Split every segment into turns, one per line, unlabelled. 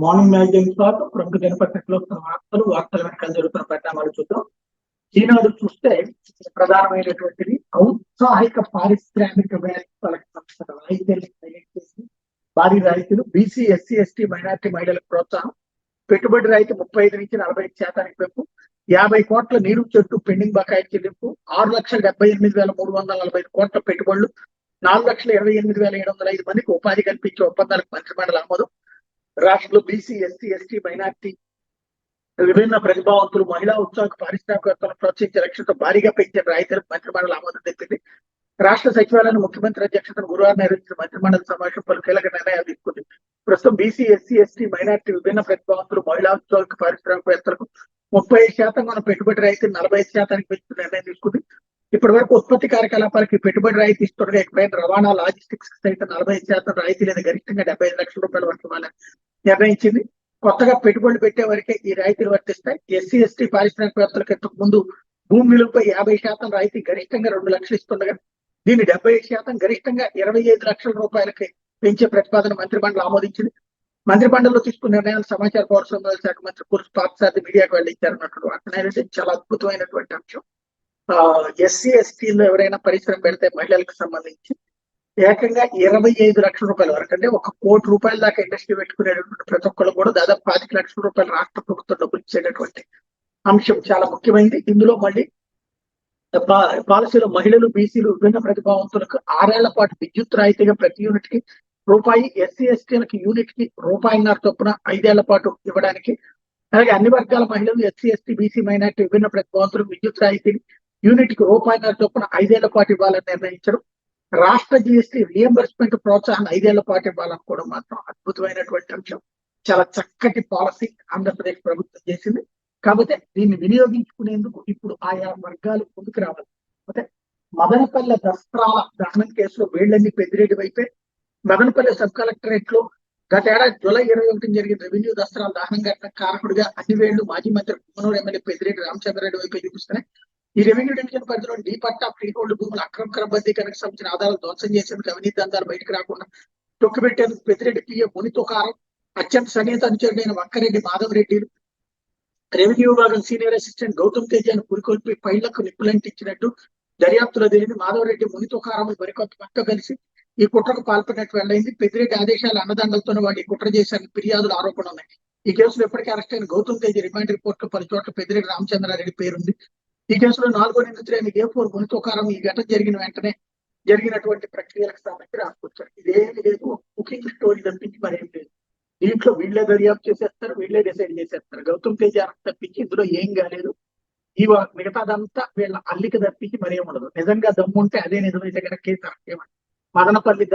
Morning magazine తర్వాత ప్రముఖ దినపత్రికలో వస్తున్న వార్తల వెనకాల జరుగుతున్న పరిణామాలు చూద్దాం. ఈనాడు చూస్తే ప్రధానమైనటువంటిది ఔత్సాహిక పారిశ్రామిక వ్యాపారాలకు సంస్థ రాయితీలను హైలైట్ చేసి భారీ రాయితీలు, బీసీ, ఎస్సీ, ఎస్టీ, మైనార్టీ మహిళలకు ప్రోత్సాహం, పెట్టుబడి రాయితీ 35 నుంచి 45% పెంపు, 50 కోట్ల నీరు చెట్టు పెండింగ్ బకాయి చెల్లింపు, 6,78,345 కోట్ల పెట్టుబడులు, 4,28,705 మందికి ఉపాధి కల్పించే ఒప్పందాలకు మంత్రిమండలి ఆమోదం. రాష్ట్రంలో బీసీ, ఎస్సీ, ఎస్టీ, మైనార్టీ విభిన్న ప్రతిభావంతులు, మహిళా ఉత్సాహక పారిశ్రామికవేత్తలను ప్రోత్సహించే లక్ష్యంతో భారీగా పెంచే రాయితీలకు మంత్రిమండలి ఆమోదం తెలిపింది. రాష్ట్ర సచివాలయం ముఖ్యమంత్రి అధ్యక్షతను గురువారం నిర్వహించిన మంత్రిమండలి సమావేశం పలు కీలక నిర్ణయాలు తీసుకుంది. ప్రస్తుతం బీసీ, ఎస్సీ, ఎస్టీ, మైనార్టీ విభిన్న ప్రతిభావంతులు, మహిళా ఉత్సాహక పారిశ్రామికవేత్తలకు 35% మన పెట్టుబడి రాయితీ 45% పెంచుతూ నిర్ణయం తీసుకుంది. ఇప్పటి వరకు ఉత్పత్తి కార్యకలాపాలకి పెట్టుబడి రాయితీ ఇస్తుండగా ఇకపైన రవాణా, లాజిస్టిక్స్ సైతం 45% రాయితీ లేదా గరిష్టంగా 75 లక్షల రూపాయల వరకు నిర్ణయించింది. కొత్తగా పెట్టుబడులు పెట్టే వరకే ఈ రాయితీలు వర్తిస్తాయి. ఎస్సీ, ఎస్టీ పారిశ్రామికవేత్తలకు ఇంతకు ముందు భూమి విలువపై 50% రాయితీ గరిష్టంగా 2 లక్షలు ఇస్తుండగా దీన్ని 75% గరిష్టంగా 25 లక్షల రూపాయలకి పెంచే ప్రతిపాదన మంత్రిమండలి ఆమోదించింది. మంత్రిమండలిలో తీసుకున్న నిర్ణయాలు సమాచార పౌర సంబంధాల శాఖ మంత్రి పురుష్ పార్థసారథి మీడియాకు వెల్లడించారన్నట్టు అర్థమైనది చాలా అద్భుతమైనటువంటి అంశం. ఎస్సీ, ఎస్టీలో ఎవరైనా పరిశ్రమ పెడితే మహిళలకు సంబంధించి ఏకంగా 25 లక్షల రూపాయల వరకు, అంటే 1 కోటి రూపాయల దాకా ఇండస్ట్రీ పెట్టుకునేటువంటి ప్రతి ఒక్కరు కూడా దాదాపు 25 లక్షల రూపాయలు రాష్ట్ర ప్రభుత్వం డబ్బులు ఇచ్చేటటువంటి అంశం చాలా ముఖ్యమైనది. ఇందులో మళ్ళీ పాలసీలో మహిళలు, బీసీలు, విభిన్న ప్రతిభావంతులకు 6 ఏళ్ల పాటు విద్యుత్ రాయితీగా ప్రతి యూనిట్ కి రూపాయి, ఎస్సీ, ఎస్టీలకు యూనిట్ కి రూపాయిన్నర చొప్పున 5 ఏళ్ల పాటు ఇవ్వడానికి, అలాగే అన్ని వర్గాల మహిళలు, ఎస్సీ, ఎస్టీ, బీసీ, మైనార్టీ విభిన్న ప్రతిభావంతులకు విద్యుత్ రాయితీని యూనిట్ కి రూపాయిన్నర చొప్పున 5 ఏళ్ల పాటు ఇవ్వాలని నిర్ణయించడం. రాష్ట్ర జిఎస్టీ రియంబర్స్మెంట్ ప్రోత్సాహం 5 ఏళ్ల పాటు ఇవ్వాలనుకోవడం మాత్రం అద్భుతమైనటువంటి అంశం. చాలా చక్కటి పాలసీ ఆంధ్రప్రదేశ్ ప్రభుత్వం చేసింది. కాకపోతే దీన్ని వినియోగించుకునేందుకు ఇప్పుడు ఆయా వర్గాలు ముందుకు రావాలి. అయితే మదనపల్లె దస్త్రాల దహనం కేసులో వేళ్లన్నీ పెద్దిరెడ్డి వైపే. మదనపల్లె సబ్ కలెక్టరేట్ లో గత ఏడాది జూలై 21 జరిగిన రెవెన్యూ దస్త్రాల దహనం ఘటన కారకుడిగా అన్ని వేళ్లు మాజీ మంత్రి కుమ్మనూరు ఎమ్మెల్యే పెద్దిరెడ్డి రామచంద్రరెడ్డి వైపే చూపిస్తున్నాయి. ఈ రెవెన్యూ డివిజన్ పరిధిలో డీ పట్టా, ఫ్రీ హోల్డ్ భూములు అక్రమ క్రమబద్ధీకరణకు సంబంధించిన ఆధారాలు ధ్వంసం చేసేందుకు, అవినీతి దందాలు బయటకు రాకుండా తొక్కిపెట్టేందుకు పెద్దిరెడ్డి పిఏ మునితోకారం, అత్యంత సన్నిహిత అనుచరుడైన వంకరెడ్డి మాధవరెడ్డిలు, రెవెన్యూ విభాగం సీనియర్ అసిస్టెంట్ గౌతమ్ తేజాను పురికొల్పి పైళ్లకు నిప్పులంటించినట్టు దర్యాప్తులో తెలియదు. మాధవరెడ్డి, మునితోకారం మరికొంత పక్క కలిసి ఈ కుట్రకు పాల్పడినట్టు వెల్లైంది. పెద్దిరెడ్డి ఆదేశాల అన్నదండలతోనే వాళ్ళు ఈ కుట్ర చేశారని ఫిర్యాదులు, ఆరోపణలు ఉన్నాయి. ఈ కేసులో ఇప్పటికే అరెస్ట్ అయిన గౌతమ్ తేజ రిమాండ్ రిపోర్ట్ లో 10 చోట్ల పెద్దిరెడ్డి రామచంద్రారెడ్డి పేరుంది. ఈ కేసులో 4వ నిందితుడైన A4 మునితోకారం ఈ ఘటన జరిగిన వెంటనే జరిగినటువంటి ప్రక్రియలకు సంబంధించి రాసుకొచ్చారు. ఇదేమి లేదు, కుకింగ్ స్టోరీ తప్పించి మరేం లేదు. దీంట్లో వీళ్ళే దర్యాప్తు చేసేస్తారు, వీళ్ళే డిసైడ్ చేసేస్తారు. గౌతమ్ తేజ తప్పించి ఇందులో ఏం కాలేదు. ఈ మిగతాదంతా వీళ్ళ అల్లిక తప్పించి మరేం ఉండదు. నిజంగా దమ్ముంటే అదే నిజమైతే కనుక కేసు అరెస్ట్ చేయమని. మదనపల్లి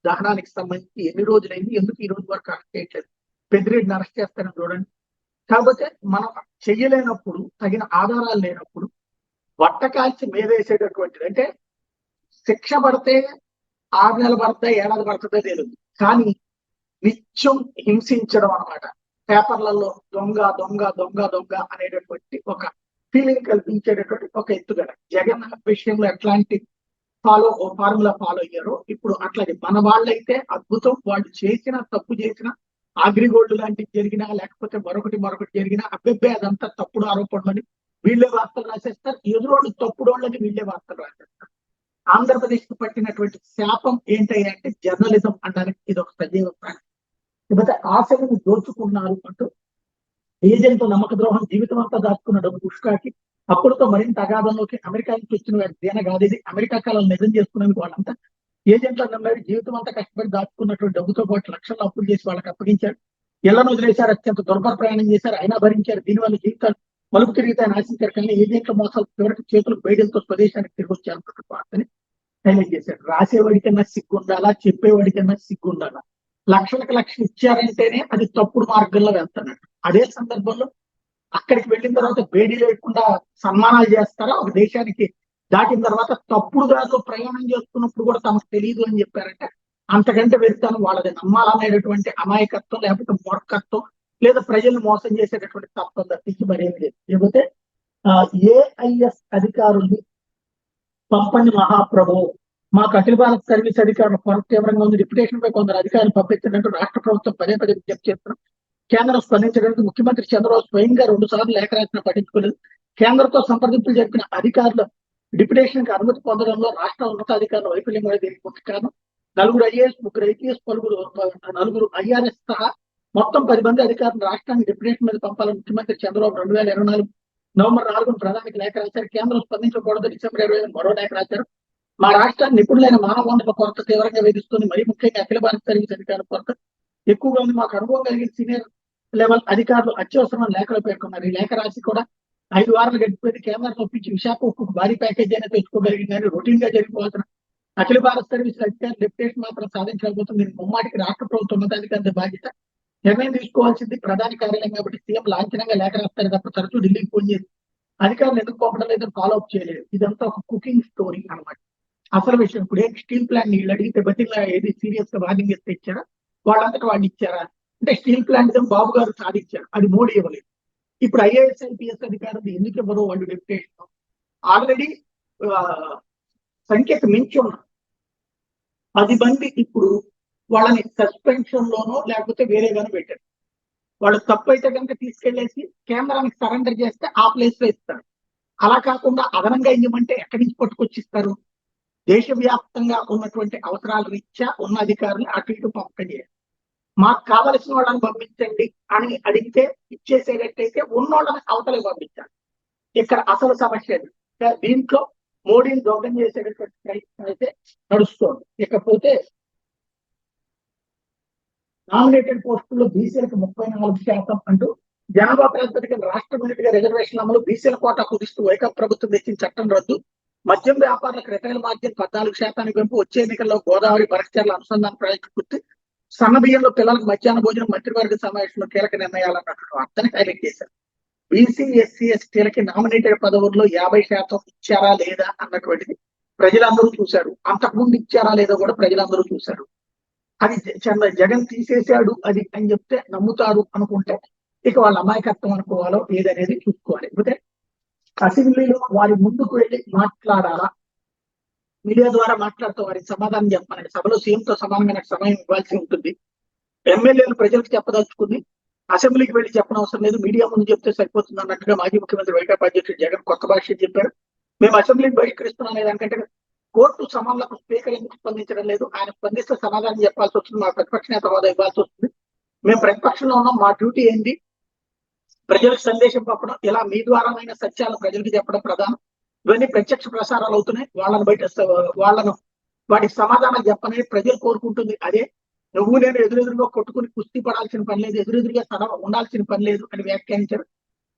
దహనానికి సంబంధించి ఎన్ని రోజులైంది, ఎందుకు ఈ రోజు వరకు అరెస్ట్ చేయట్లేదు? పెద్దిరెడ్డిని అరెస్ట్ చేస్తారని చూడండి. కాకపోతే మనం చెయ్యలేనప్పుడు, తగిన ఆధారాలు లేనప్పుడు వట్టకాల్చి మీదేసేటటువంటిది, అంటే శిక్ష పడితే 6 నెలలు పడతాయి, ఏడాది పడుతుందో తెలియదు, కానీ నిత్యం హింసించడం అనమాట. పేపర్లలో దొంగ దొంగ దొంగ దొంగ అనేటటువంటి ఒక ఫీలింగ్ కల్పించేటటువంటి ఒక ఎత్తుగడ. జగన్ విషయంలో ఎట్లాంటి ఫార్ములా ఫాలో అయ్యారో ఇప్పుడు అట్లాగే మన వాళ్ళైతే అద్భుతం. వాళ్ళు చేసిన తప్పు చేసిన అగ్రిగోల్డ్ లాంటివి జరిగినా, లేకపోతే మరొకటి జరిగినా అబ్బెబ్బే అదంతా తప్పుడు ఆరోపణలని వీళ్ళే వార్తలు రాసేస్తారు. ఎదురోళ్ళు తప్పుడోళ్ళని వీళ్ళే వార్తలు రాసేస్తారు. ఆంధ్రప్రదేశ్ కు పట్టినటువంటి శాపం ఏంటంటే జర్నలిజం అనడానికి ఇది ఒక సజీవ ప్రాణి. లేకపోతే ఆశలను దోచుకున్నారు అంటూ ఏజెంట్ నమ్మక ద్రోహం, జీవితం అంతా దాచుకున్న డబ్బు పుష్కాకి అప్పుడుతో మరింత అగాధంలోకి అమెరికా నుంచి వచ్చిన దేన కాదు ఇది. అమెరికా కాలాలు నిజం చేసుకునేందుకు వాళ్ళంతా ఏజెంట్లను నమ్మారు. జీవితం అంతా కష్టపడి దాచుకున్నటువంటి డబ్బుతో పాటు లక్షల అప్పులు చేసి వాళ్ళకి అప్పగించారు. ఇళ్లను వదిలేశారు, అత్యంత దుర్భర ప్రయాణం చేశారు, అయినా భరించారు. దీనివల్ల జీవితాలు మలుపు తిరిగితే ఆశించారు. కానీ ఏజెంట్ల మోసాలు చివరికి చేతులకు బయటలతో స్వదేశానికి తిరిగి వచ్చారు వార్తని హైలైట్ చేశారు. రాసేవాడికన్నా సిగ్గుండాలా, చెప్పేవాడికన్నా సిగ్గుండాలా? లక్షలకు లక్షలు ఇచ్చారంటేనే అది తప్పుడు మార్గంలో వెళ్తున్నట్టు. అదే సందర్భంలో అక్కడికి వెళ్ళిన తర్వాత బేడీ లేకుండా సన్మానాలు చేస్తారా? ఒక దేశానికి దాటిన తర్వాత తప్పుడు దారిలో ప్రయాణం చేస్తున్నప్పుడు కూడా తమకు తెలియదు అని చెప్పారంటే అంతకంటే వెళ్తాను వాళ్ళది నమ్మాలనేటటువంటి అమాయకత్వం, లేకపోతే మూర్ఖత్వం, లేదా ప్రజల్ని మోసం చేసేటటువంటి తత్వం తప్పించి మరేమి లేదు. లేకపోతే ఏఐఎస్ అధికారుల్ని పంపండి మహాప్రభు, మాకు అఖిల భారత సర్వీస్ అధికారులు కొరత తీవ్రంగా ఉంది, రిప్యుటేషన్ పై కొందరు అధికారులు పంపించినట్టు రాష్ట్ర ప్రభుత్వం పదే విజ్ఞప్తి చేస్తున్నాం. కేంద్రం స్పందించడానికి ముఖ్యమంత్రి చంద్రబాబు స్వయంగా 2 సార్లు లేఖ రాసిన పట్టించుకోలేదు. కేంద్రంతో సంప్రదింపులు జరిపిన అధికారులు డిప్యుటేషన్ కి అనుమతి పొందడంలో రాష్ట్ర ఉన్నతాధికారుల వైఫల్యం కూడా దీనికి ముఖ్య కారణం. 4 ఐఏఎస్, 3 ఐపీఎస్, 4 ఐఆర్ఎస్ సహా మొత్తం 10 మంది అధికారులు రాష్ట్రానికి డిప్యుటేషన్ మీద పంపాలని ముఖ్యమంత్రి చంద్రబాబు 2024 నవంబర్ 4 ప్రధానికి లేఖ రాశారు. కేంద్రం స్పందించకూడదు. డిసెంబర్ 25 మరో లేఖ రాశారు. మా రాష్ట్రాన్ని నిపుణులైన మానవ వనరుల కొరత తీవ్రంగా వేధిస్తుంది. మరీ ముఖ్యంగా అఖిల భారత సర్వీస్ అధికారుల కొరత ఎక్కువగా ఉంది. మాకు అనుభవం కలిగిన సీనియర్ లెవెల్ అధికారులు అత్యవసరమైన లేఖలు పేర్కొన్నారు. ఈ లేఖ రాసి కూడా 5 వారాలు గడిచిపోయింది. కేంద్రం తప్పించి విశాఖ ఉక్కు భారీ ప్యాకేజీ అయినా తెచ్చుకోగలిగిందని రొటీన్ గా జరిగిపోతున్న అఖిల భారత సర్వీస్ అధికారులు డిప్యుటేషన్ మాత్రం సాధించకపోతుంది. దీనికి ముమ్మాటికి రాష్ట్ర ప్రభుత్వం ఉన్నతాధికారుల బాధ్యత. నిర్ణయం తీసుకోవాల్సింది ప్రధాని కార్యాలయం కాబట్టి సీఎం లాంఛనంగా లేఖ రాస్తారు తప్ప తరచూ ఢిల్లీకి ఫోన్ చేసి అధికారులు ఎందుకు పంపడం లేదని ఫాలో అప్ చేయలేదు. ఇదంతా ఒక కుకింగ్ స్టోరీ అనమాట. అసలు విషయం ఇప్పుడు స్టీల్ ప్లాంట్ నీళ్ళు అడిగితే బతిలా ఏది సీరియస్ గా వార్నింగ్ ఇస్తే ఇచ్చారా, వాళ్ళంతటా వాళ్ళు ఇచ్చారా అంటే స్టీల్ ప్లాంట్ బాబు గారు సాధించారు, అది మోడీ ఇవ్వలేదు. ఇప్పుడు ఐఏఎస్ ఐపీఎస్ అధికారులు ఎందుకు ఇవ్వరు వాళ్ళు డెప్యుటేషన్? ఆల్రెడీ సంఖ్యకు మించి ఉన్నారు 10 మంది. ఇప్పుడు వాళ్ళని సస్పెన్షన్ లోనో లేకపోతే వేరేగానో పెట్టారు. వాళ్ళు తప్పు అయితే కనుక తీసుకెళ్లేసి కేంద్రానికి సరెండర్ చేస్తే ఆ ప్లేస్ లో ఇస్తారు. అలా కాకుండా అదనంగా ఇవ్వమంటే ఎక్కడి నుంచి పట్టుకొచ్చిస్తారు? దేశవ్యాప్తంగా ఉన్నటువంటి అవసరాల రీత్యా ఉన్న అధికారులు అటు ఇటు పంపకం చేయాలి. మాకు కావలసిన వాళ్ళని పంపించండి అని అడిగితే ఇచ్చేసేటట్టయితే ఉన్నోళ్ళని అవతలకి పంపించాలి. ఇక్కడ అసలు సమస్య దీంట్లో మోడీని దోగం చేసేటటువంటి ప్రయత్నం అయితే నడుస్తోంది. ఇకపోతే నామినేటెడ్ పోస్టుల్లో బీసీలకు 34% అంటూ జనాభా ప్రాతిపదికన రాష్ట్ర మిలిటరీ రిజర్వేషన్ అమలు, బీసీల కోటా కుదిస్తూ వైకాపా ప్రభుత్వం తెచ్చిన చట్టం రద్దు, మద్యం వ్యాపారులకు రిటైల్ మార్జిన్ 14% పెంపు, వచ్చే ఎన్నికల్లో గోదావరి బరక్చర్ల అనుసంధాన ప్రాజెక్టు పూర్తి, సన్న బియ్యంలో పిల్లలకు మధ్యాహ్న భోజనం, మంత్రివర్గ సమావేశంలో కీలక నిర్ణయాలన్నట్టు వార్తని హైలైట్ చేశారు. బీసీ, ఎస్సీ, ఎస్టీలకి నామినేటెడ్ పదవుల్లో 50% ఇచ్చారా లేదా అన్నటువంటిది ప్రజలందరూ చూశారు. అంతకుముందు ఇచ్చారా లేదో కూడా ప్రజలందరూ చూశారు. అది జగన్ తీసేశాడు అది అని చెప్తే నమ్ముతారు అనుకుంటే ఇక వాళ్ళ అమాయకత్వం అనుకోవాలో ఏదనేది చూసుకోవాలి. అయితే అసెంబ్లీలో వారి ముందుకు వెళ్ళి మాట్లాడాలా, మీడియా ద్వారా మాట్లాడుతూ వారికి సమాధానం చెప్పాలని సభలో సీఎంతో సమానమైన సమయం ఇవ్వాల్సి ఉంటుంది. ఎమ్మెల్యేలు ప్రజలకు చెప్పదలుచుకుని అసెంబ్లీకి వెళ్ళి చెప్పనవసరం లేదు, మీడియా ముందు చెప్తే సరిపోతుంది అన్నట్టుగా మాజీ ముఖ్యమంత్రి వైకాపా అధ్యక్షుడు జగన్ కొత్త భాష చెప్పారు. మేము అసెంబ్లీని బహిష్కరిస్తున్నాం అనే దానికంటే కోర్టు సమన్లకు స్పీకర్ ఎందుకు స్పందించడం లేదు, ఆయన స్పందిస్తే సమాధానం చెప్పాల్సి వస్తుంది, మా ప్రతిపక్ష నేత హోదా ఇవ్వాల్సి వస్తుంది, మేము ప్రతిపక్షంలో ఉన్నాం, మా డ్యూటీ ఏంటి ప్రజలకు సందేశం పంపడం, ఇలా మీ ద్వారామైన సత్యాలను ప్రజలకు చెప్పడం ప్రధానం. ఇవన్నీ ప్రత్యక్ష ప్రసారాలు అవుతున్నాయి. వాళ్ళను వాటికి సమాధానం చెప్పని ప్రజలు కోరుకుంటుంది. అదే నువ్వు నేను ఎదురెదురుగా కొట్టుకుని కుస్తీ పడాల్సిన పని లేదు, ఎదురెదురుగా ఉండాల్సిన పని లేదు అని వ్యాఖ్యానించారు.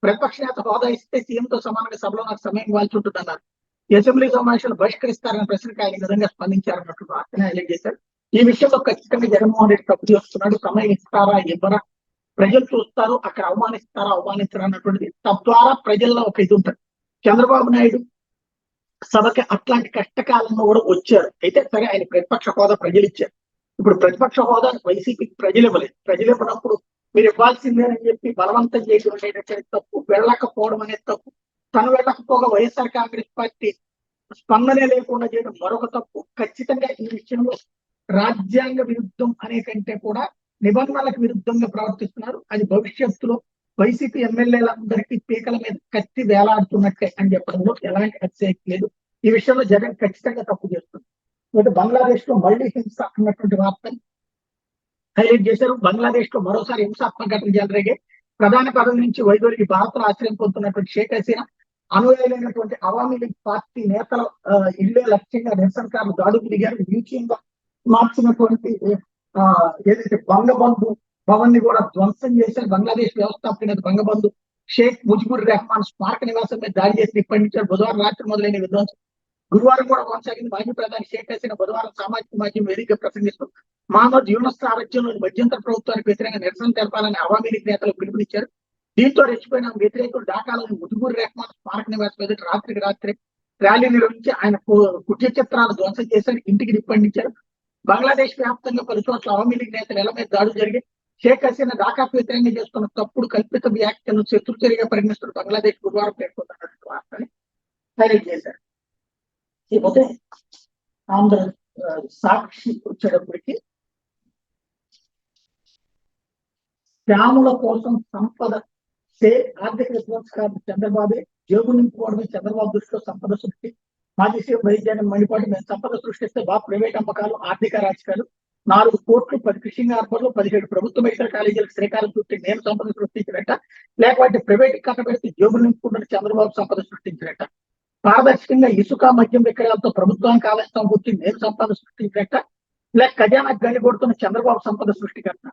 ప్రతిపక్ష నేత హోదా ఇస్తే సీఎంతో సమానంగా సభలో నాకు సమయం ఇవ్వాల్సి ఉంటుంది అన్నారు. అసెంబ్లీ సమావేశాలు బహిష్కరిస్తారని ప్రశ్నకు ఆయన విధంగా స్పందించారన్నట్టు వార్తని హైలైట్ చేశారు. ఈ విషయంలో ఖచ్చితంగా జగన్మోహన్ రెడ్డి తప్పు చేస్తున్నాడు. సమయం ఇస్తారా ఇవ్వరా, ప్రజలు చూస్తారు, అక్కడ అవమానిస్తారా అవమానిస్తారా అన్నటువంటిది. తద్వారా ప్రజల్లో ఒక ఇది ఉంటుంది. చంద్రబాబు నాయుడు సభకి అట్లాంటి కష్టకాలంలో కూడా వచ్చారు. అయితే సరే ఆయన ప్రతిపక్ష హోదా ప్రజలు ఇచ్చారు. ఇప్పుడు ప్రతిపక్ష హోదా వైసీపీకి ప్రజలు ఇవ్వలేదు. ప్రజలు ఇవ్వనప్పుడు మీరు ఇవ్వాల్సిందే అని చెప్పి బలవంతం చేయడం అనేటువంటి తప్పు, వెళ్ళకపోవడం అనేది తప్పు, తను వెళ్ళకపోగా వైఎస్ఆర్ కాంగ్రెస్ పార్టీ స్పందనే లేకుండా చేయడం మరొక తప్పు. ఖచ్చితంగా ఈ విషయంలో రాజ్యాంగ విరుద్ధం అనే కంటే కూడా నిబంధనలకు విరుద్ధంగా ప్రవర్తిస్తున్నారు. అది భవిష్యత్తులో వైసీపీ ఎమ్మెల్యేలందరికీ పీకల మీద కత్తి వేలాడుతున్నట్టే అని చెప్పడంలో ఎలాంటి అతిశయక్తి లేదు. ఈ విషయంలో జగన్ ఖచ్చితంగా తప్పు చేస్తుంది. అయితే బంగ్లాదేశ్ లో మళ్లీ హింస అన్నటువంటి వార్తని హైలైట్ చేశారు. బంగ్లాదేశ్ లో మరోసారి హింసాత్మక ఘటన జరిగే ప్రధాన పదవి నుంచి వైదొలిగి భారత్ లో ఆశ్రయం పొందుతున్నటువంటి షేక్ హసీనా అనుయాయులైనటువంటి అవామీ లీగ్ పార్టీ నేతల ఇళ్లే లక్ష్యంగా నిరసనకారులు దాడులు దిగారు. మ్యూజియంగా మార్చినటువంటి ఏదైతే బంగబంధు భవన్ ని కూడా ధ్వంసం చేశారు. బంగ్లాదేశ్ వ్యవస్థాపకుడు బంగబంధు షేక్ ముజిబుర్ రెహమాన్ స్మారక నివాసం మీద దాడి చేసి నిప్పండించారు. బుధవారం రాత్రి మొదలైన విధ్వంసం గురువారం కూడా కొనసాగింది. మాజీ ప్రధాని షేక్ హసీనా బుధవారం సామాజిక మాధ్యమం వేదికగా ప్రసంగిస్తూ మహమ్మద్ యూనస్ సారథ్యంలోని మధ్యంతర ప్రభుత్వానికి వ్యతిరేకంగా నిరసన తెలపాలని అవామీ లీగ్ నేతలు పిలుపునిచ్చారు. దీంతో రెచ్చిపోయిన వ్యతిరేకులు ఢాకాలోని ముజిబుర్ రెహమాన్ స్మారక నివాసం ఎదుట రాత్రికి రాత్రి ర్యాలీ నిర్వహించి ఆయన కుట్య చిత్రాలు ధ్వంసం చేశారు, ఇంటికి నిప్పండించారు. బంగ్లాదేశ్ వ్యాప్తంగా పలు చోట్ల అవామీ లీగ్ నేతలు ఇళ్ల మీద దాడులు జరిగి షేక్ హసీనా ఢాకాకు వ్యతిరేకంగా చేస్తున్న తప్పుడు కల్పిత వ్యాఖ్యలను శత్రుచర్యగా పరిగణిస్తున్న బంగ్లాదేశ్ గురువారం పేర్కొన్నటువంటి వార్తని హైలైట్ చేశారు. ఇకపోతే ఆంధ్ర సాక్షి వచ్చేటప్పటికి శ్యాముల కోసం సంపద ఆర్థిక విధ్వంసకారుడు చంద్రబాబే, జేబు నింపుకోవడమే చంద్రబాబు దృష్టిలో సంపద సృష్టి. మాజీ సీఎం వైఎస్ జగన్ మండిపాటు, మేము సంపద సృష్టిస్తే బాబు ప్రైవేట్ అమ్మకాలు, ఆర్థిక రాజకీయాలు, 4 కోట్లు 10 ఫిషింగ్ హార్బర్లు, 17 ప్రభుత్వ మెడికల్ కాలేజీలకు శ్రీకారం చుట్టి నేను సంపద సృష్టించినట్ట, లేకపోతే ప్రైవేట్ కట్ట పెడితే జేబులు నింపుకుంటున్న చంద్రబాబు సంపద సృష్టించినట్ట, పారదర్శకంగా ఇసుక మద్యం విక్రయాలతో ప్రభుత్వానికి ఆదాయం పుట్టి నేను సంపద సృష్టించినట్ట, లేక ఖజానాకు గండి కొడుతున్న చంద్రబాబు సంపద సృష్టికర్త.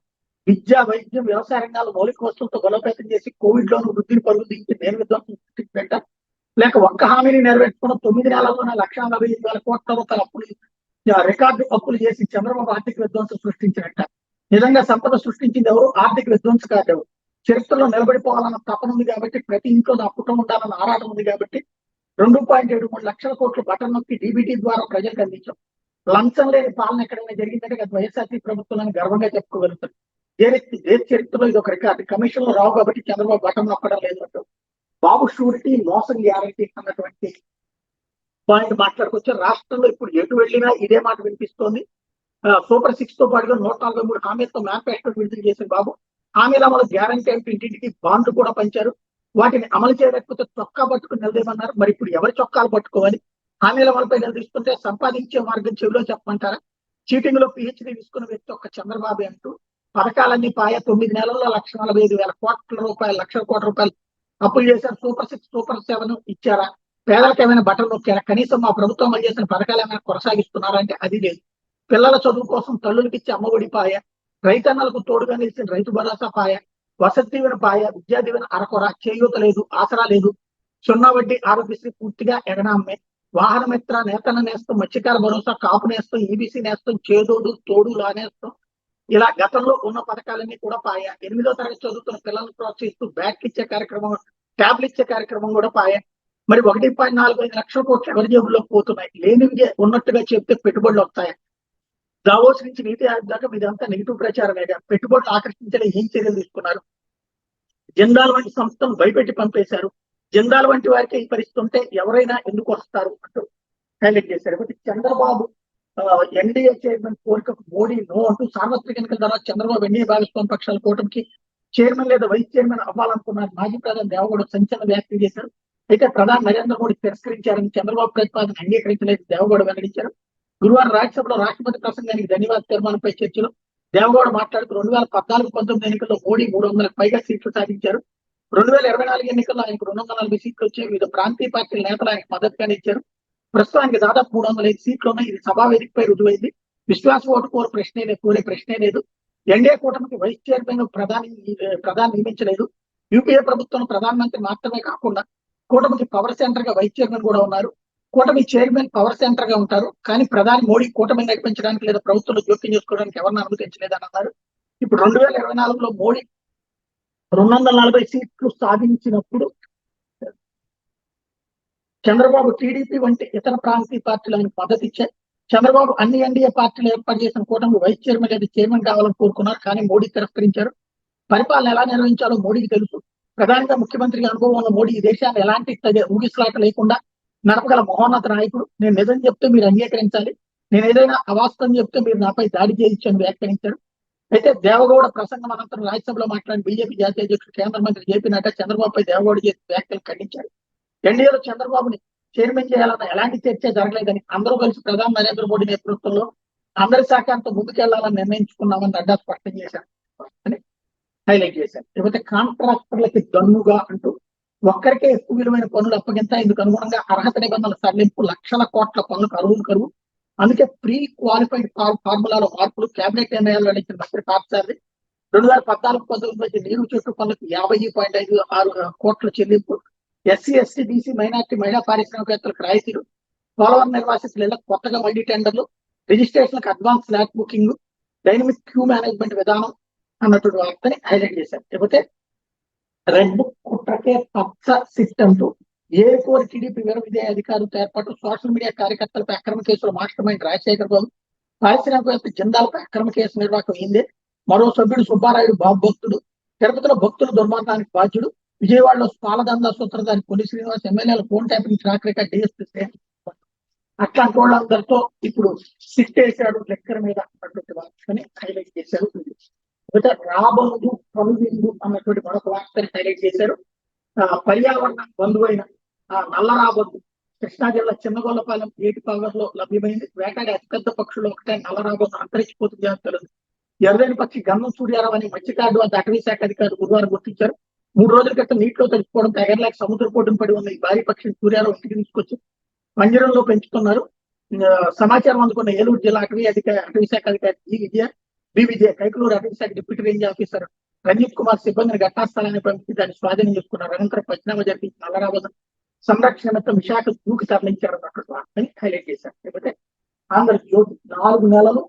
విద్య, వైద్యం, వ్యవసాయ రంగాలు మౌలిక వస్తువులతో బలోపేతం చేసి కోవిడ్ లోను వృద్ధిని పరుగు దించి నేను విధ్వంసం సృష్టించినట్ట, లేక ఒక్క హామీని నెరవేర్చుకున్న 9 నెలల్లోనే 1,45,000 కోట్ల రూపాయల అప్పులు, రికార్డు అప్పులు చేసి చంద్రబాబు ఆర్థిక విధ్వంసం సృష్టించినట్ట. నిజంగా సంపద సృష్టించింది ఎవరు? ఆర్థిక విధ్వంసకారుడు ఎవరు? చరిత్రలో నిలబడిపోవాలన్న తపన ఉంది కాబట్టి, ప్రతి ఇంట్లో నా కుటుంబం ఉండాలన్న ఆరాటం ఉంది కాబట్టి 2.73 లక్షల కోట్లు బటన్ నొక్కి డీబీటీ ద్వారా ప్రజలకు అందించాం. లంచం లేని పాలన ఎక్కడైనా జరిగిందంటే అది వైఎస్ఆర్సీ ప్రభుత్వాన్ని గర్వంగా చెప్పుకోగలుగుతారు. దేశ చరిత్రలో ఇది ఒక రికార్డు. కమిషన్లు రావు కాబట్టి చంద్రబాబు బటన్ నొక్కడం లేదు అంటూ బాబు షూరిటీ, మోసం గ్యారంటీ అన్నటువంటి పాయింట్ మాట్లాడుకొచ్చే రాష్ట్రంలో ఇప్పుడు ఎటు వెళ్ళినా ఇదే మాట వినిపిస్తోంది. సూపర్ 6 తో పాటుగా 143 హామీలతో మేనిఫెస్టో విడుదల చేసిన బాబు హామీల అమలు గ్యారంటీ అంటూ ఇంటింటికి బాండ్లు కూడా పంచారు. వాటిని అమలు చేయలేకపోతే చొక్కా పట్టుకుని నిలదేమన్నారు. మరి ఇప్పుడు ఎవరి చొక్కాలు పట్టుకోవాలి? హామీల అమలుపై నిలదీస్తుంటే సంపాదించే మార్గం చెవిలో చెప్పమంటారా? చీటింగ్ లో పిహెచ్డీ తీసుకున్న వ్యక్తి ఒక్క చంద్రబాబు అంటూ పథకాలన్నీ పాయ 9 నెలల్లో 1,45,000 కోట్ల రూపాయలు, 1,00,000 కోట్ల రూపాయలు అప్పులు చేశారు. సూపర్ 6, సూపర్ 7 ఇచ్చారా? పేదలకు ఏమైనా బట్టలు నొక్కారా? కనీసం మా ప్రభుత్వం అమలు చేసిన పథకాలు ఏమైనా కొనసాగిస్తున్నారా అంటే అది లేదు. పిల్లల చదువు కోసం తల్లులకి ఇచ్చే అమ్మఒడి పాయ, రైతన్నలకు తోడుగా నిలిచిన రైతు భరోసా పాయ, వసతి దీవెన పాయ, విద్యా దీవెన అరకొర, చేయూత లేదు, ఆసరా లేదు, 0 వడ్డీ ఆరోగ్యశ్రీ పూర్తిగా ఎగనామ్మే, వాహన మిత్ర, నేతన్న నేస్తం, మత్స్యకార భరోసా, కాపు నేస్తం, ఈబీసీ నేస్తం, చేదోడు తోడు లానేస్తం, ఇలా గతంలో ఉన్న పథకాలన్నీ కూడా పాయ. 8వ తరగతి చదువుతున్న పిల్లలను ప్రోత్సహిస్తూ బ్యాగ్ ఇచ్చే కార్యక్రమం, ట్యాబ్లు ఇచ్చే కార్యక్రమం కూడా పాయ. మరి 1.45 లక్షల కోట్లు ఎవరి జేబుల్లోకి పోతున్నాయి? లేనివి ఉన్నట్టుగా చెప్తే పెట్టుబడులు వస్తాయి. దావోస్ నుంచి నీతి ఆయోగ్ దాకా ఇదంతా నెగిటివ్ ప్రచారమేగా. పెట్టుబడులు ఆకర్షించలే ఏం చర్యలు తీసుకున్నారు? జిందాల్ వంటి సంస్థను భయపెట్టి పంపేశారు. జిందాల్ వంటి వారికి ఈ పరిస్థితి ఉంటే ఎవరైనా ఎందుకు వస్తారు అంటూ హైలైట్ చేశారు. కాబట్టి చంద్రబాబు ఎన్డీఏ చైర్మన్ కోరికకు మోడీ నో అంటూ సార్వత్రిక ఎన్నికల తర్వాత చంద్రబాబు ఎన్డీఏ భాగస్వామ్య పక్షాల కూటమికి చైర్మన్ లేదా వైస్ చైర్మన్ అవ్వాలనుకున్నారు. మాజీ ప్రధాని దేవగౌడ సంచలన వ్యాఖ్యలు చేశారు. అయితే ప్రధాని నరేంద్ర మోడీ తిరస్కరించారని, చంద్రబాబు ప్రతిపాదన అంగీకరించలేదు దేవగౌడ వెల్లడించారు. గురువారం రాజ్యసభలో రాష్ట్రపతి ప్రసంగానికి ధన్యవాద తీర్మానంపై చర్చలు దేవగౌడ మాట్లాడుతూ 2014-19 ఎన్నికల్లో మోడీ 300కు పైగా సీట్లు సాధించారు. 2024 ఎన్నికల్లో ఆయనకు 240 సీట్లు వచ్చాయి. వివిధ ప్రాంతీయ పార్టీల నేతలు ఆయనకు మద్దతుగానే ఇచ్చారు. ప్రస్తుతానికి దాదాపు 305 సీట్లు ఉన్నాయి. ఇది సభా వేదికపై రుజువైంది. విశ్వాస ఓటు కోరే ప్రశ్నే లేదు. ఎన్డీఏ కూటమికి వైస్ చైర్మన్ ప్రధాని నియమించలేదు. యూపీఏ ప్రభుత్వం ప్రధానమంత్రి మాత్రమే కాకుండా కూటమికి పవర్ సెంటర్ గా వైస్ చైర్మన్ కూడా ఉన్నారు. కూటమి చైర్మన్ పవర్ సెంటర్ గా ఉంటారు. కానీ ప్రధాని మోడీ కూటమిని నడిపించడానికి లేదా ప్రభుత్వంలో జోక్యం చేసుకోవడానికి ఎవరిని అనుమతించలేదని అన్నారు. ఇప్పుడు 2024లో మోడీ 240 సీట్లు సాధించినప్పుడు చంద్రబాబు టీడీపీ వంటి ఇతర ప్రాంతీయ పార్టీలు ఆయనకు మద్దతు ఇచ్చాయి. చంద్రబాబు అన్ని ఎన్డీఏ పార్టీలు ఏర్పాటు చేసిన కూటమి వైస్ చైర్మన్ లేదా చైర్మన్ కావాలని కోరుకున్నారు. కానీ మోడీ తిరస్కరించారు. పరిపాలన ఎలా నిర్వహించాలో మోడీకి తెలుసు. ప్రధానిగా ముఖ్యమంత్రిగా అనుభవం ఉన్న మోడీ ఈ దేశాన్ని ఎలాంటి ఊగిసలాట లేకుండా నడపగల మహోన్నత నాయకుడు. నేను నిజం చెప్తే మీరు అంగీకరించాలి, నేను ఏదైనా అవాస్తవం చెప్తే మీరు నాపై దాడి చేయొచ్చని వ్యాఖ్యానించారు. అయితే దేవగౌడ ప్రసంగం అనంతరం రాజ్యసభలో మాట్లాడిన బీజేపీ జాతీయ అధ్యక్షుడు కేంద్ర మంత్రి జేపీ నడ్డా చంద్రబాబుపై దేవగౌడ చేసిన వ్యాఖ్యలు ఖండించారు. ఎన్డీఏలో చంద్రబాబుని చైర్మన్ చేయాలన్న ఎలాంటి చర్చ జరగలేదని, అందరూ కలిసి ప్రధాని నరేంద్ర మోడీ నేతృత్వంలో అందరి సహకారంతో ముందుకెళ్లాలని నిర్ణయించుకున్నామని నడ్డా స్పష్టం చేశారు అని హైలైట్ చేశారు. లేకపోతే కాంట్రాక్టర్లకి దన్నుగా అంటూ ఒక్కరికే ఎక్కువ విలువైన పనులు అప్పగింత, ఇందుకు అనుగుణంగా అర్హత నిబంధనల సడలింపు, లక్షల కోట్ల పనులకు అరువులు కరువు, అందుకే ప్రీ క్వాలిఫైడ్ ఫార్ములాలో మార్పులు, కేబినెట్ నిర్ణయాలు వెళ్లించిన మంత్రి పార్థసారథి 2014-19 మధ్య నీరు చెట్టు పనులకు 50.56 కోట్ల చెల్లింపు, ఎస్సీ ఎస్టీ బీసీ మైనార్టీ మహిళా పారిశ్రామికవేత్తలకు రాయితీలు, పోలవరం నిర్వాసితుల కొత్తగా మల్టీ టెండర్లు, రిజిస్ట్రేషన్లకు అడ్వాన్స్ ల్యాట్ బుకింగ్, డైనమిక్ క్యూ మేనేజ్మెంట్ విధానం అన్నటువంటి వార్తని హైలైట్ చేశారు. లేకపోతే రెడ్ బుక్ కుట్రకే పచ్చ సిట్ అంటూ ఏకోరి టీడీపీ విజయ అధికారులతో ఏర్పాటు, సోషల్ మీడియా కార్యకర్తలపై అక్రమ కేసులో మాస్టర్ మైండ్ రాజశేఖర్ బాబు, పారిశ్రామికవేత్త జిందాల్పై అక్రమ కేసు నిర్వాహకం అయిందే, మరో సభ్యుడు సుబ్బారాయుడు బాబు భక్తుడు, తిరుపతిలో భక్తుల దుర్మార్గానికి బాధ్యుడు, విజయవాడలో పాలదందా సూత్రధారి పొలి శ్రీనివాస్, ఎమ్మెల్యేల phone tapping track record DSP అట్లాంటి వాళ్ళందరితో ఇప్పుడు సిట్ వేశాడు లెక్కల మీద అన్నటువంటి వార్తని హైలైట్ చేశారు. ఇకపోతే రాబందు కనువిందు అన్నటువంటి మరొక వార్తని హైలైట్ చేశారు. పర్యావరణ బంధువైన నల్ల రాబందు కృష్ణా జిల్లా చిన్నగొల్లపాలెం ఏటిపాలెంలో లభ్యమైంది. వేటాడి అతిపెద్ద పక్షులు ఒకటే నల్ల రాబందు అంతరించిపోతుంది అని తెలుసు. ఎర్రని పక్షి గంధం సూర్యారావు అని మత్స్యకారుడు వద్ద అటవీ శాఖ అధికారులు గురువారం గుర్తించారు. 3 రోజుల క్రితం నీటిలో తడిచిపోవడం ఎగరలేక సముద్ర పోటును పడి ఉన్న ఈ భారీ పక్షిని సూర్యారావు ఇంటికి తీసుకొచ్చి పంజరంలో పెంచుతున్నారు. సమాచారం అందుకున్న ఏలూరు జిల్లా అటవీ శాఖ అధికారి బి విజయ కైకలూరు అటవీ శాఖ deputy range officer Ranjith Kumar సిబ్బందిని ఘటనాస్థలాన్ని పంపించి దాన్ని స్వాధీనం చేసుకున్నారు. అనంతరం పంచనామా జరిపించి నల్లరాబోదం సంరక్షణ నిమిత్తం విశాఖ దూకి తరలించారన్నటువంటి వార్తని హైలైట్ చేశారు. లేకపోతే ఆంధ్రజ్యోతి 4 నెలలు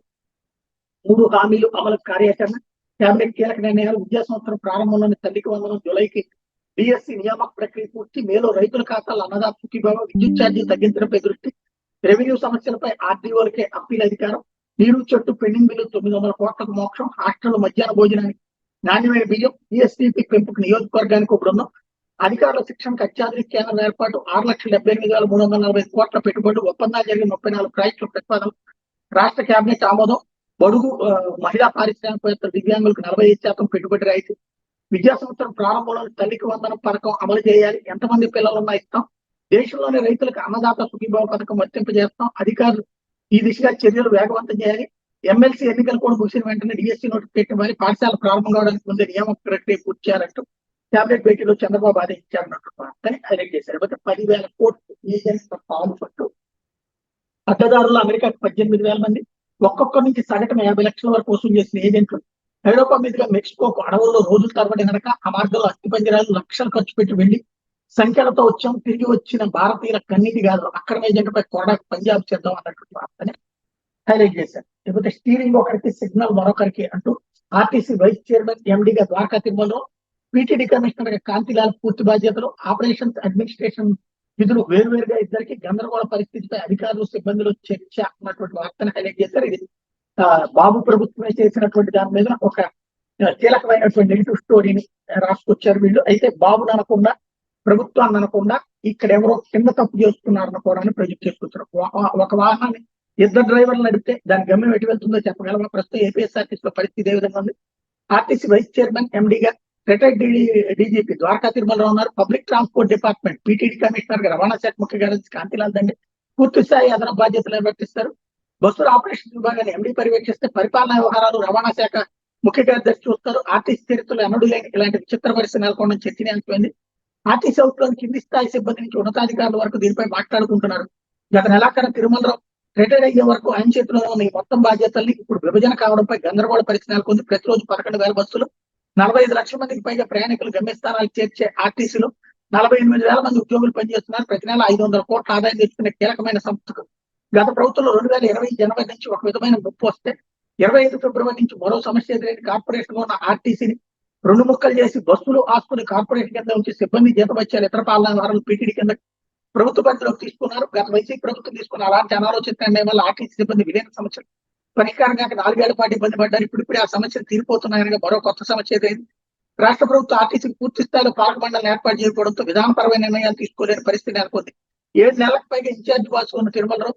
3 హామీలు అమలు కార్యాచరణ, కేబినెట్ కీలక నిర్ణయాలు, విద్యా సంవత్సరం ప్రారంభంలోని తల్లికి వందనం, జూలైకి డిఎస్సి నియామక ప్రక్రియ పూర్తి, మేలో రైతుల ఖాతాలో అన్నదాత సుఖీభావ, విద్యుత్ ఛార్జీలు తగ్గించడంపై దృష్టి, రెవెన్యూ సమస్యలపై ఆర్డీఓలకే అప్పీల్ అధికారం, నీరు చెట్టు పెండింగ్ బిల్లు 900 కోట్లకు మోక్షం, హాస్టల్ మధ్యాహ్న భోజనానికి నాణ్యమైన బియ్యం, ఈఎస్టీపీ పెంపుకు నియోజకవర్గానికి ఒక బృందం, అధికారుల శిక్షణకు అత్యాధునిక కేంద్రం ఏర్పాటు, 6,78,345 కోట్ల పెట్టుబడులు, ఒప్పందాలు జరిగిన 34 ప్రాజెక్టుల ప్రతిపాదనలు, రాష్ట్ర కేబినెట్ ఆమోదం, బడుగు మహిళా పారిశ్రామికవేత్తల దివ్యాంగులకు 45% పెట్టుబడి రాయితీ, విద్యా సంవత్సరం ప్రారంభంలో తల్లికి వందనం పథకం అమలు చేయాలి, ఎంతమంది పిల్లలున్నా ఇస్తాం, దేశంలోని రైతులకు అన్నదాత సుఖీభావ పథకం వర్తింపజేస్తాం, అధికారులు ఈ దిశగా చర్యలు వేగవంతం చేయాలి, ఎమ్మెల్సీ ఎన్నికలు కూడా ముగిసిన వెంటనే డిఎస్సీ నోటిఫికేషన్ ఇవ్వాలి, పాఠశాల ప్రారంభం కావడానికి ముందే నియామక ప్రక్రియ పూర్తి చేయాలంటూ క్యాబినెట్ భేటీలో చంద్రబాబు ఆదేశించారన్నట్టు వార్తని హైలైట్ చేశారు. 10,000 కోట్లు ఏజెంట్స్ పాలు పట్టు, అడ్డదారులు అమెరికాకు 18,000 మంది, ఒక్కొక్కరి నుంచి సగటున 50 లక్షల వరకు వసూలు చేసిన ఏజెంట్లు, ఐరోపా మీదుగా మెక్సికోకు అడవుల్లో రోజుల తరబడి నడక, ఆ మార్గంలో అస్థిపంజరాలు లక్షలు ఖర్చు పెట్టి వెళ్లి సంఖ్యలతో వచ్చాం, తిరిగి వచ్చిన భారతీయుల కన్నీటి కాదు, అక్రమ ఏజెంట్పై కోడాకు పంజాబ్ చేద్దాం అన్నటువంటి వార్తని హైలైట్ చేశారు. లేకపోతే స్టీరింగ్ ఒకరికి సిగ్నల్ మరొకరికి అంటూ ఆర్టీసీ వైస్ చైర్మన్ ఎండీగా ద్వారకా తిరుమలలో, పీటీడీ కమిషనర్ గా కాంతిలాల్ పూర్తి బాధ్యతలు, ఆపరేషన్స్ అడ్మినిస్ట్రేషన్ విధులు వేరువేరుగా ఇద్దరికి, గందరగోళ పరిస్థితిపై అధికారులు సిబ్బందిలో చర్చ అన్నటువంటి వార్తను హైలైట్ చేశారు. ఇది బాబు ప్రభుత్వమే చేసినటువంటి దాని మీద ఒక కీలకమైనటువంటి నెగిటివ్ స్టోరీని రాసుకొచ్చారు వీళ్ళు. అయితే బాబుని అనకుండా, ప్రభుత్వాన్ని అనకుండా ఇక్కడ ఎవరో కింద తప్పు చేస్తున్నారన్న కూడా ప్రొజెక్ట్ చేసుకొచ్చారు. ఒక వాహనాన్ని 2 డ్రైవర్లు నడిపితే దాని గమ్యం ఎటు వెళ్తుందో చెప్పగలమా? ప్రస్తుతం ఏపీఎస్ఆర్టీసీలో పరిస్థితి ఏ విధంగా ఉంది? ఆర్టీసీ వైస్ చైర్మన్ ఎండీగా రిటైర్డ్ డీజీపీ ద్వారకా తిరుమలరావు ఉన్నారు. Public transport department PTD commissioner గా రవాణా శాఖ ముఖ్య కార్యదర్శి కాంతిలాల్ దండే పూర్తి స్థాయి అదనపు బాధ్యతలు నిర్వర్తిస్తారు. బస్సుల ఆపరేషన్ విభాగాన్ని ఎండీ పర్యవేక్షిస్తే పరిపాలనా వ్యవహారాలు రవాణా శాఖ ముఖ్య కార్యదర్శి చూస్తారు. ఆర్టీసీ చరిత్రలో ఎన్నడూ లేని ఇలాంటి విచిత్ర పరిస్థితి నెలకొన్న చర్చనీయాంశమైంది. ఆర్టీసీ అవుట్లోని కింది స్థాయి సిబ్బంది నుంచి ఉన్నతాధికారుల వరకు దీనిపై మాట్లాడుకుంటున్నారు. గత నెలాఖరు తిరుమలరావు రిటైర్ అయ్యే వరకు ఆయన చేతిలో ఉన్న ఈ మొత్తం బాధ్యతల్ని ఇప్పుడు విభజన కావడంపై గందరగోళ పరిస్థితి నెలకొంది. ప్రతిరోజు 11,000 బస్సులు, 45 లక్షల మందికి పైగా ప్రయాణికులు గమ్యస్థానాలు చేర్చే ఆర్టీసీలో 48,000 మంది ఉద్యోగులు పనిచేస్తున్నారు. ప్రతి నెల 500 కోట్ల ఆదాయం తెచ్చుకునే కీలకమైన సంస్థకు గత ప్రభుత్వంలో 2020 జనవరి నుంచి ఒక విధమైన ముప్పు వస్తే 25 ఫిబ్రవరి నుంచి మరో సమస్య ఎదురైన కార్పొరేషన్ లో ఉన్న ఆర్టీసీని 2 ముక్కలు చేసి బస్సులు ఆస్తుని కార్పొరేషన్ కింద ఉంచి సిబ్బంది జీతభత్యాలు ఇతర పాలనా వ్యవహారాలు పీటీడీ కింద ప్రభుత్వ పరిధిలోకి తీసుకున్నారు. గత వైసీపీ ప్రభుత్వం తీసుకున్న అలాంటి అనాలోచిత నిర్ణయం వల్ల ఆర్టీసీ సిబ్బంది విలీన సమస్యలు పరిష్కారంగా 4 ఏళ్ల పాటు ఇబ్బంది పడ్డారు. ఇప్పుడిప్పుడే ఆ సమస్యలు తీరిపోతున్నాయనగా మరో కొత్త సమస్య ఎదురైంది. రాష్ట్ర ప్రభుత్వం ఆర్టీసీకి పూర్తి స్థాయిలో పాలక మండలిని ఏర్పాటు చేయకపోవడంతో విధానపరమైన నిర్ణయాలు తీసుకోలేని పరిస్థితి నెలకొంది. 7 నెలలకు పైగా ఇన్ఛార్జ్ బాస్ ఉన్న తిరుమలరావు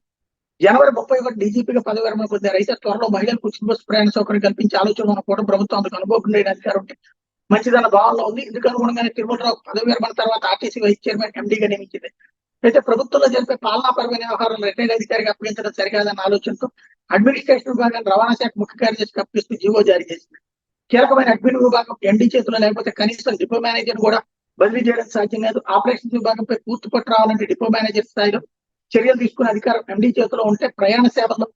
జనవరి 31 డీజీపీగా పదవి విరమణ పొందారు. అయితే త్వరలో మహిళలకు ఉచిత బస్సు ప్రయాణ సౌకర్యం కల్పించే ఆలోచన ఉన్న కూడా ప్రభుత్వం అందుకు అనుభవం లేని అధికారం ఉంటే మంచిదన్న భావనలో ఉంది. ఇందుకు అనుగుణంగానే తిరుమలరావు పదవి విరమణ తర్వాత ఆర్టీసీ వైస్ చైర్మన్ ఎండీగా నియమించింది. అయితే ప్రభుత్వంలో జరిపే పాలనాపరమైన వ్యవహారాలు రిటైర్డ్ అధికారిగా అప్పగించడం సరికాదన్న ఆలోచనతో అడ్మినిస్ట్రేషన్ విభాగాన్ని రవాణా శాఖ ముఖ్య కార్యదర్శికి అప్పగిస్తూ జీవో జారీ చేసింది. కీలకమైన అడ్మిన్ విభాగం ఎండీ చేతిలో లేకపోతే కనీసం డిపో మేనేజర్ కూడా బదిలీ చేయడం సాధ్యం లేదు. ఆపరేషన్స్ విభాగంపై పూర్తి పట్టు రావాలంటే డిపో మేనేజర్ స్థాయిలో చర్యలు తీసుకునే అధికారం ఎండీ చేతిలో ఉంటే ప్రయాణ సేవల్లో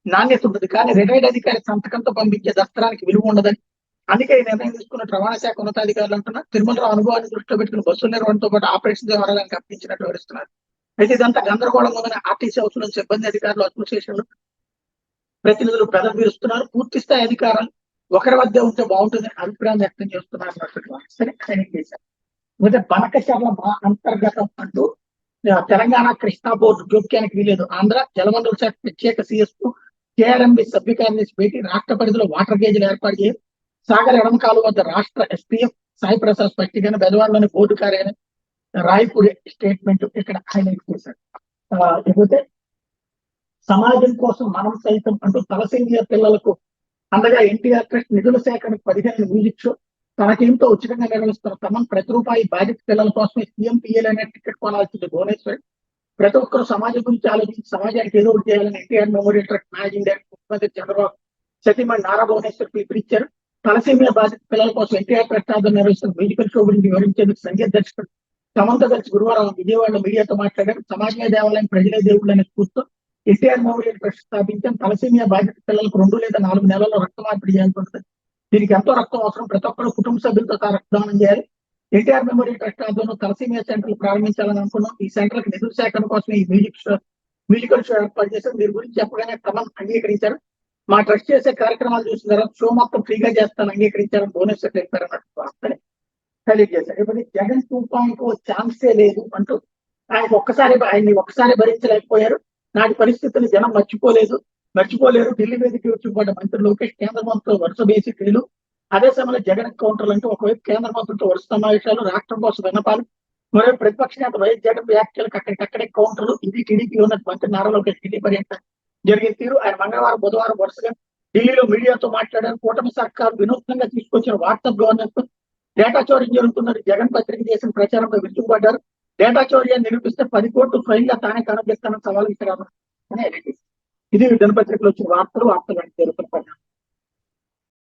నాణ్యత ఉంటుంది. కానీ రిటైర్డ్ అధికారి సంతకంతో పంపించే దస్త్రానికి విలువ ఉండదని, అందుకే ఈ నిర్ణయం తీసుకున్న రవాణా శాఖ ఉన్నతాధికారులు అంటున్నారు. తిరుమలరావు అనుభవాన్ని దృష్టిలో పెట్టుకుని బస్సుల నిర్వహణతో పాటు ఆపరేషన్ వ్యవహారాలను అప్పగించినట్టు వివరిస్తున్నారు. అయితే ఇదంతా గందరగోళంగా ఉందని ఆర్టీసీ హౌస్ లో సిబ్బంది అధికారులు అసోసియేషన్లు ప్రతినిధులు ప్రదర్శిస్తున్నారు. పూర్తి స్థాయి అధికారాలు ఒకరి వద్ద ఉంటే బాగుంటుందని అభిప్రాయం వ్యక్తం చేస్తున్నారు. బనకచర్ల అంతర్గతం అంటూ తెలంగాణ కృష్ణా బోర్డు జోక్యానికి వీలేదు. ఆంధ్ర జలవనరుల శాఖ ప్రత్యేక సిఎస్ కు కేఆర్ఎంబి సభ్య కార్యదర్శి భేటీ, రాష్ట్ర పరిధిలో వాటర్ గేజ్లు ఏర్పాటు చేయాలి. సాగర్ ఎడమ కాలువ వద్ద రాష్ట్ర ఎస్పీఎఫ్ సాయి ప్రసాద్ స్పష్టీకరణ, బెదవాడలోని బోర్డు కార్యాలయం రాయపూడి స్టేట్మెంట్ ఇక్కడ హైలైట్ చేశారు. లేకపోతే సమాజం కోసం మనం సైతం అంటూ తలసేమియా పిల్లలకు అందగా ఎన్టీఆర్ ట్రస్ట్ నిధుల సేకరణకు 15 మ్యూజిక్ షో తన టీంతో ఉచితంగా నిర్వహిస్తున్న తమన్ ప్రతి రూపాయి బాధిత పిల్లల కోసమే సీఎంపీఎల్ అనే టికెట్ కొనాల్సింది భువనేశ్వర్. ప్రతి ఒక్కరు సమాజం గురించి ఆలోచించి సమాజానికి ఏదో ఒకటి చేయాలని NTR memorial trust managing director ముఖ్యమంత్రి చంద్రబాబు సతీమణి నారా భువనేశ్వర్ పిలుపునిచ్చారు. తలసేమియా బాధిత పిల్లల కోసం ఎన్టీఆర్ ట్రస్ట్ ఆధ్వర్యంలో నిర్వహిస్తున్న మ్యూజికల్ షో గురించి వివరించేందుకు సంగీత దర్శకుడు తమన్తో కలిసి గురువారం విజయవాడలో మీడియాతో మాట్లాడారు. సమాజమే దేవాలయం, ప్రజలే దేవుళ్ళు అనే స్ఫూర్తితో ఎన్టీఆర్ మెమోరియల్ ట్రస్ట్ స్థాపించాం. తలసేమియా బాధిత పిల్లలకు 2 లేదా 4 నెలల్లో రక్త మార్పిడి చేయాల్సి ఉంటుంది. దీనికి ఎంతో రక్తం అవసరం. ప్రతి ఒక్కరు కుటుంబ సభ్యులతో రక్తదానం చేయాలి. ఎన్టీఆర్ మెమోరియల్ ట్రస్ట్ ఆధ్వర్యంలో తలసేమియా సెంటర్లు ప్రారంభించాలని అనుకున్నాం. ఈ సెంటర్లకు నిధుల సేకరణ కోసం ఈ మ్యూజికల్ షో ఏర్పాటు చేశారు. దీని గురించి చెప్పగానే తమన్ అంగీకరించారు. మా ట్రస్ట్ చేసే కార్యక్రమాలు చూసిన తర్వాత షో మొత్తం ఫ్రీగా చేస్తాను అంగీకరించారని భువనేశ్వర్ చెప్పారు అన్నట్టు హైలైట్ చేశారు. ఇప్పుడు జగన్ 2.0 ఛాన్సే లేదు అంటూ ఆయన్ని ఒక్కసారి భరించలేకపోయారు. నాటి పరిస్థితులు జనం మర్చిపోలేరు. ఢిల్లీ వేదిక వచ్చిపడ్డ మంత్రి లోకేష్ కేంద్ర మంత్రులు వరుస బేసిక్లు. అదే సమయంలో జగన్ కౌంటర్లు అంటూ ఒకవైపు కేంద్ర మంత్రులతో వరుస సమావేశాలు, రాష్ట్రం కోసం విన్నపాలు, మరో ప్రతిపక్ష నేత వైఎస్ జగన్ వ్యాఖ్యలకు అక్కడికక్కడే కౌంటర్లు. ఇది టీడీపీలో ఉన్న మంత్రి నారా లోకేష్ ఢిల్లీ పర్యటన జరిగిన తీరు. ఆయన మంగళవారం, బుధవారం వరుసగా ఢిల్లీలో మీడియాతో మాట్లాడారు. కూటమి సర్కారు వినూత్నంగా తీసుకొచ్చిన వాట్సాప్ గవర్నెన్స్ డేటా చోరీ జరుగుతున్నది జగన్ పత్రిక చేసిన ప్రచారంపై విరుచుకుపడ్డారు. డేటా చోరీ నిరూపిస్తే 10 కోట్లు ఫైన్గా తానే కనుగొస్తానని సవాల్ విసిరారు. ఇది దినపత్రికలో వచ్చిన వార్తలు జరుగుతున్న